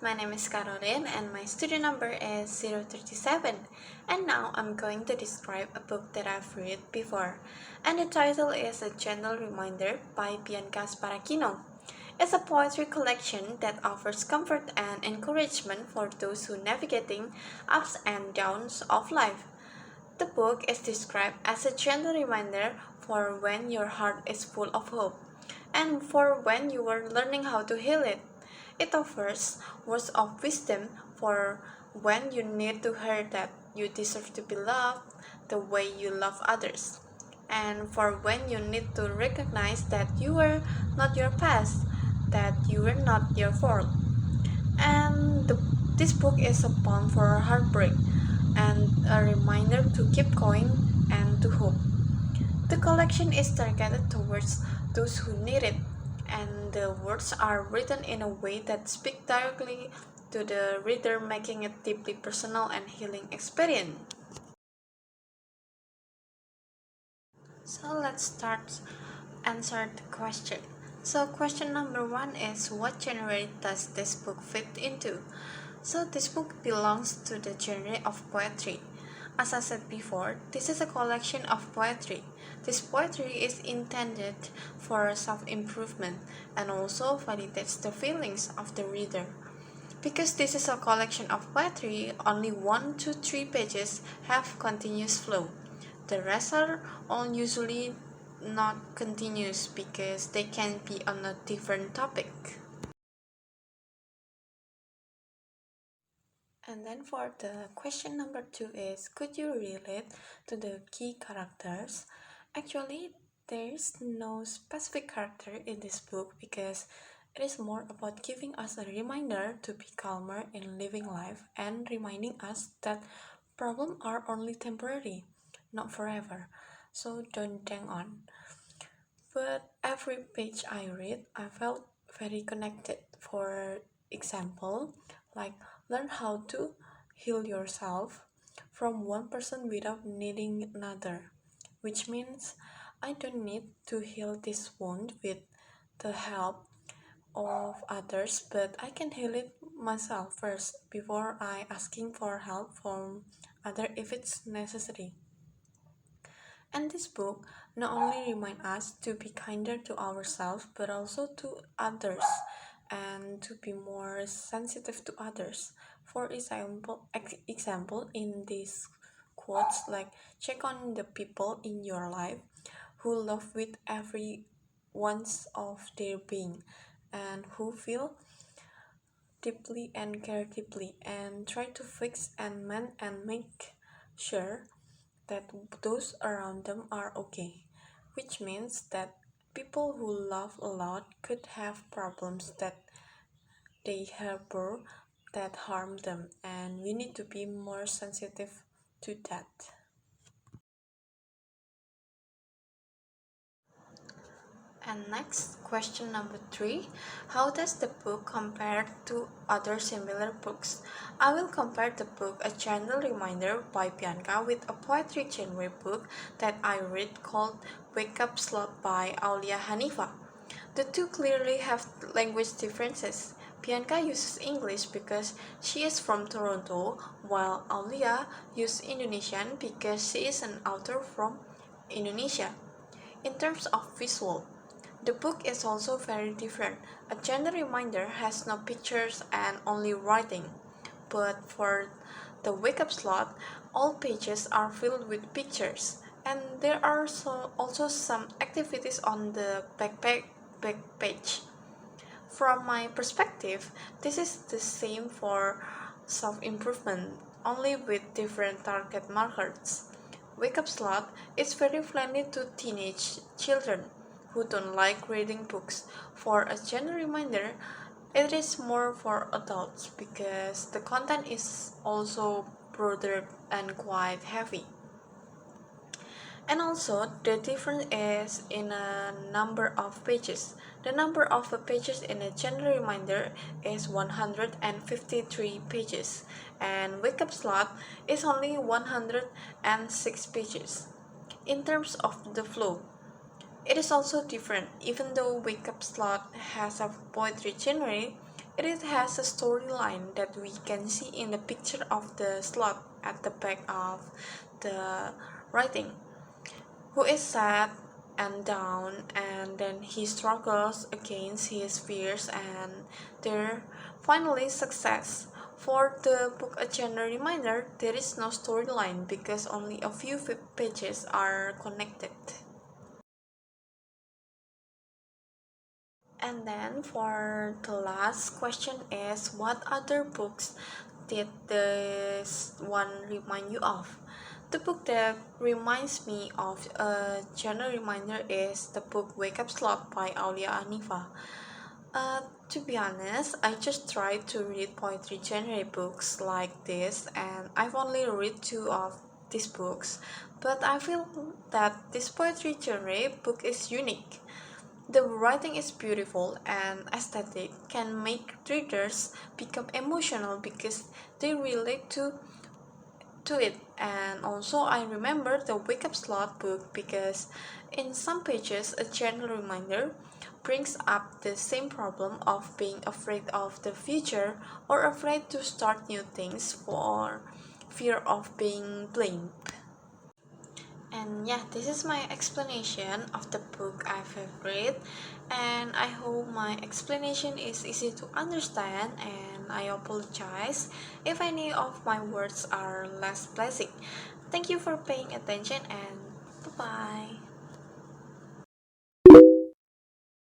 My name is Caroline and my student number is 037, and now I'm going to describe a book that I've read before, and the title is A Gentle Reminder by Bianca Sparacchino. It's a poetry collection that offers comfort and encouragement for those who navigating ups and downs of life. The book is described as a gentle reminder for when your heart is full of hope and for when you are learning how to heal it. It offers words of wisdom for when you need to hear that you deserve to be loved the way you love others, and for when you need to recognize that you were not your past, that you were not your fault. And this book is a balm for heartbreak and a reminder to keep going and to hope. The collection is targeted towards those who need it, and the words are written in a way that speak directly to the reader, making it deeply personal and healing experience. So let's start answer the question. So question number 1 is, what genre does this book fit into? So this book belongs to the genre of poetry. As I said before, this is a collection of poetry. This poetry is intended for self-improvement and also validates the feelings of the reader. Because this is a collection of poetry, only 1 to 3 pages have continuous flow. The rest are all usually not continuous because they can be on a different topic. And then for the question number 2 is, could you relate to the key characters? Actually, there is no specific character in this book because it is more about giving us a reminder to be calmer in living life and reminding us that problems are only temporary, not forever. So don't hang on. But every page I read, I felt very connected. For example, like learn how to heal yourself from one person without needing another, which means I don't need to heal this wound with the help of others, but I can heal it myself first before I asking for help from other if it's necessary. And this book not only reminds us to be kinder to ourselves but also to others and to be more sensitive to others. For example, in these quotes, like check on the people in your life who love with every ounce of their being and who feel deeply and care deeply, and try to fix and mend and make sure that those around them are okay, which means that people who love a lot could have problems that they harbor that harm them, and we need to be more sensitive to that. And next, question number 3. How does the book compare to other similar books? I will compare the book A Gentle Reminder by Bianca with a poetry genre book that I read called Wake Up Slot by Aulia Hanifa. The two clearly have language differences. Bianca uses English because she is from Toronto, while Aulia uses Indonesian because she is an author from Indonesia. In terms of visual, the book is also very different. A Gentle Reminder has no pictures and only writing, but for the Wake Up Slot, all pages are filled with pictures, and there are also some activities on the back page. From my perspective, this is the same for self-improvement, only with different target markers. Wake Up Slot is very friendly to teenage children who don't like reading books. For A Gentle Reminder, it is more for adults because the content is also broader and quite heavy. And also, the difference is in a number of pages. The number of pages in A Gentle Reminder is 153 pages, and Wake Up Slot is only 106 pages. In terms of the flow, it is also different. Even though Wake Up Slot has a poetry genre, It has a storyline that we can see in the picture of the slot at the back of the writing, who is sad and down, and then he struggles against his fears and there finally success. For the book A Gentle Reminder, there is no storyline because only a few pages are connected. And then for the last question is, what other books did this one remind you of? The book that reminds me of a general reminder is the book Wake Up Slot by Aulia Anifa. To be honest, I just tried to read poetry genre books like this, and I've only read two of these books, but I feel that this poetry genre book is unique. The writing is beautiful and aesthetic, can make readers become emotional because they relate to it. And also I remember the Wake Up Slot book because in some pages a gentle reminder brings up the same problem of being afraid of the future or afraid to start new things for fear of being blamed. And yeah, this is my explanation of the book I've read, and I hope my explanation is easy to understand, and I apologize if any of my words are less pleasant. Thank you for paying attention, and bye bye.